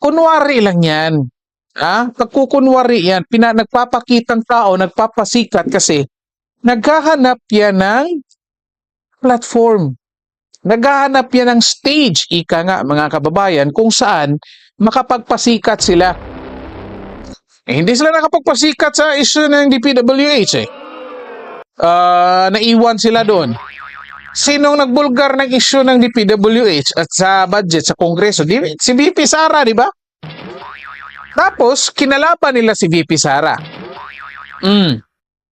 kunwari lang yan. Pagkukunwari yan, nagpapakitang tao, nagpapasikat kasi naghahanap yan ng platform. Naghahanap yan ng stage, ika nga mga kababayan, kung saan makapagpasikat sila. Hindi sila nakapagpasikat sa issue ng DPWH eh. Naiwan sila doon. Sinong nagbulgar ng issue ng DPWH at sa budget sa Kongreso? Si VP Sara, di ba? Tapos, kinalaban nila si VP Sara.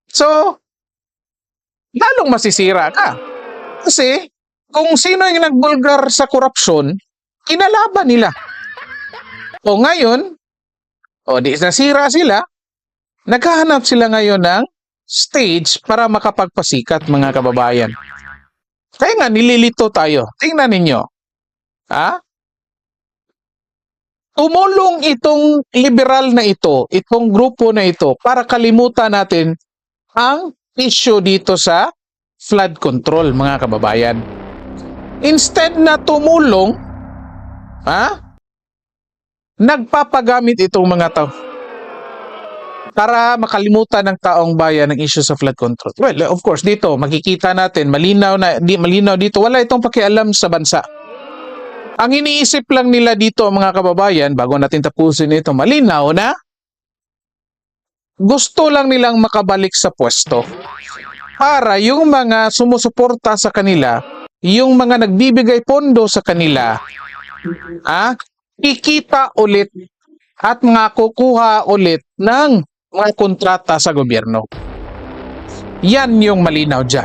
So, lalong masisira ka. Kasi, kung sino yung nagbulgar sa korupsyon, kinalaban nila. O ngayon, di nasira sila, naghahanap sila ngayon ng stage para makapagpasikat, mga kababayan. Kaya nga, nililito tayo. Tingnan ninyo. Tumulong itong liberal na ito, itong grupo na ito, para kalimutan natin ang issue dito sa flood control, mga kababayan. Instead na tumulong, nagpapagamit itong mga tao para makalimutan ng taong bayan ng issue sa flood control. Well, of course, dito makikita natin malinaw dito, wala itong pakialam sa bansa. Ang iniisip lang nila dito, mga kababayan, bago natin tapusin ito, malinaw na gusto lang nilang makabalik sa pwesto para yung mga sumusuporta sa kanila, yung mga nagbibigay pondo sa kanila, kikita ulit at kukuha ulit ng mga kontrata sa gobyerno. Yan yung malinaw dyan.